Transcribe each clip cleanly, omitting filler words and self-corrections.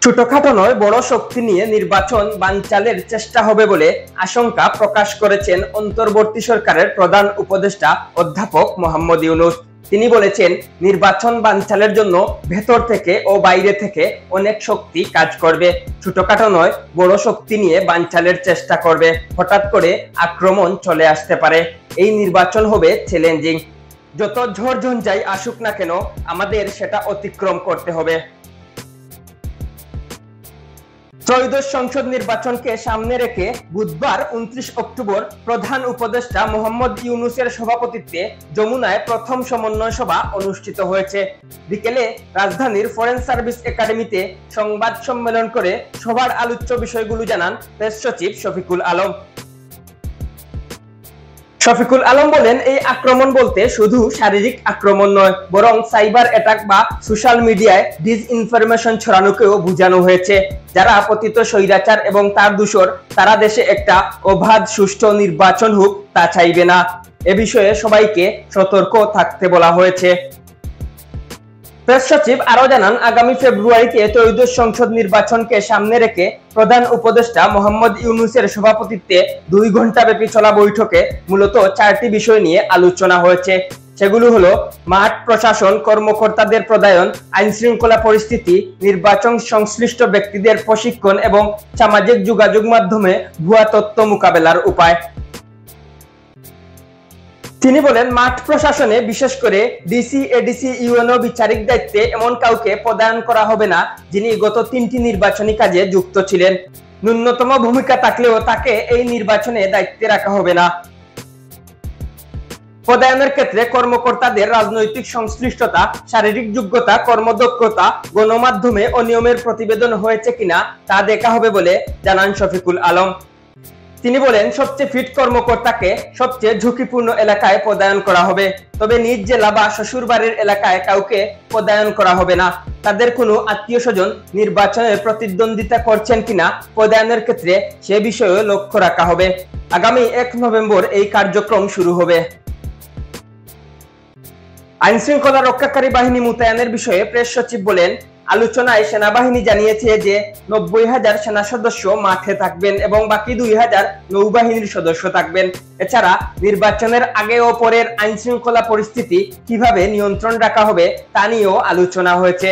ছোটখাটো নয়, বড় শক্তি নিয়ে নির্বাচন বানচালের চেষ্টা হবে বলে আশঙ্কা প্রকাশ করেছেন অন্তর্বর্তী সরকারের প্রধান উপদেষ্টা অধ্যাপক মোহাম্মদ ইউনূস। তিনি বলেছেন, নির্বাচন বানচালের জন্য ভেতর থেকে ও বাইরে থেকে অনেক শক্তি কাজ করবে। ছোটখাটো নয়, বড় শক্তি নিয়ে বানচালের চেষ্টা করবে। হঠাৎ করে আক্রমণ চলে আসতে পারে। এই নির্বাচন হবে চ্যালেঞ্জিং। যত ঝড়-ঝঞ্ঝাই আসুক না কেন, আমাদের সেটা অতিক্রম করতে হবে। ত্রয়োদশ সংসদ নির্বাচনকে সামনে রেখে বুধবার 29 অক্টোবর প্রধান উপদেষ্টা মোহাম্মদ ইউনূসের সভাপতিত্বে যমুনায় প্রথম সমন্বয় সভা অনুষ্ঠিত হয়েছে। বিকেলে রাজধানীর ফরেন সার্ভিস একাডেমিতে সংবাদ সম্মেলন করে সভার আলোচ্য বিষয়গুলো জানান প্রেস সচিব শফিকুল আলম। শফিকুল আলম বলেন, এই আক্রমণ বলতে শুধু শারীরিক আক্রমণ নয়, বরং সাইবার অ্যাটাক বা সোশ্যাল মিডিয়ায় ডিসইনফরমেশন ছড়ানোকেও বোঝানো হয়েছে। যারা পতিত স্বৈরাচার এবং তার দূষর, তারা দেশে একটা অবাধ সুষ্ঠু নির্বাচন হোক তা চাইবে না। এ বিষয়ে সবাইকে সতর্ক থাকতে বলা হয়েছে। প্রেস সচিব আরো জানান, আগামী ফেব্রুয়ারিতে ত্রয়োদশ সংসদ নির্বাচনকে সামনে রেখে প্রধান উপদেষ্টা মোহাম্মদ ইউনূসের সভাপতিত্বে 2 ঘণ্টাব্যাপী চলা বৈঠকে মূলত 4টি বিষয় নিয়ে আলোচনা হয়েছে। সেগুলো হলো মাঠ প্রশাসন কর্মকর্তাদের পদায়ন, আইন শৃঙ্খলা পরিস্থিতি, নির্বাচন সংশ্লিষ্ট ব্যক্তিদের প্রশিক্ষণ এবং সামাজিক যোগাযোগ মাধ্যমে ভুয়া তথ্য মোকাবেলার উপায়। তিনি বলেন, মাঠ প্রশাসনে বিশেষ করে ডিসি, এডিসি, ইউএনও বিচারিক দায়িত্বে এমন কাউকে পদায়ন করা হবে না যিনি গত 3টি নির্বাচনী কাজে যুক্ত ছিলেন। ন্যূনতম ভূমিকা থাকলেও তাকে এই নির্বাচনে দায়িত্বে রাখা হবে না। পদায়নের ক্ষেত্রে কর্মকর্তাদের রাজনৈতিক সংশ্লিষ্টতা, শারীরিক যোগ্যতা, কর্মদক্ষতা, গণমাধ্যমে অনিয়মের প্রতিবেদন হয়েছে কিনা তা দেখা হবে বলে জানান শফিকুল আলম। তিনি বলেন, সবচেয়ে ফিট কর্মকর্তাকে সবচেয়ে ঝুঁকিপূর্ণ এলাকায় পদায়ন করা হবে, তবে নিজ জেলা বা শ্বশুরবাড়ির এলাকায় কাউকে পদায়ন করা হবে না। তাদের কোনো আত্মীয়-স্বজন নির্বাচনে প্রতিদ্বন্দ্বিতা করছেন কিনা পদায়নের ক্ষেত্রে সে বিষয়ে লক্ষ্য রাখা হবে। আগামী 1 নভেম্বর এই কার্যক্রম শুরু হবে। আইন শৃঙ্খলা রক্ষাকারী বাহিনী মোতায়েনের বিষয়ে প্রেস সচিব বলেন, আলোচনায় সেনাবাহিনী জানিয়েছে যে 90,000 সেনা সদস্য মাঠে থাকবেন এবং বাকি 2,000 নৌবাহিনীর সদস্য থাকবেন। এছাড়া নির্বাচনের আগে ও পরের আইন শৃঙ্খলা পরিস্থিতি কিভাবে নিয়ন্ত্রণ রাখা হবে তা নিয়েও আলোচনা হয়েছে।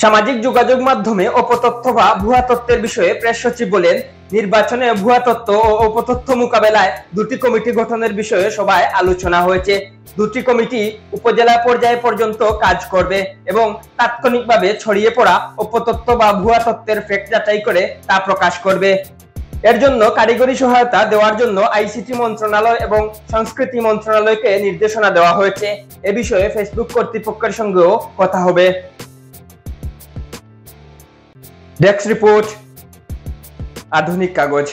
সামাজিক যোগাযোগ মাধ্যমে অপতথ্য বা ভুয়া তথ্যের বিষয়ে প্রেস সচিব বলেন, নির্বাচনে ভুয়া তথ্য ও অপতথ্য মোকাবেলায় 2টি কমিটি গঠনের বিষয়ে সভায় আলোচনা হয়েছে। 2টি কমিটি উপজেলা পর্যায় পর্যন্ত কাজ করবে এবং তাৎক্ষণিকভাবে ছড়িয়ে পড়া অপতথ্য বা ভুয়া তথ্যের ফ্যাক্ট যাচাই করে তা প্রকাশ করবে। এর জন্য কারিগরি সহায়তা দেওয়ার জন্য আইসিটি মন্ত্রণালয় এবং সংস্কৃতি মন্ত্রণালয়কে নির্দেশনা দেওয়া হয়েছে। এ বিষয়ে ফেসবুক কর্তৃপক্ষের সঙ্গেও কথা হবে। ডেস্ক রিপোর্ট, আধুনিক কাগজ।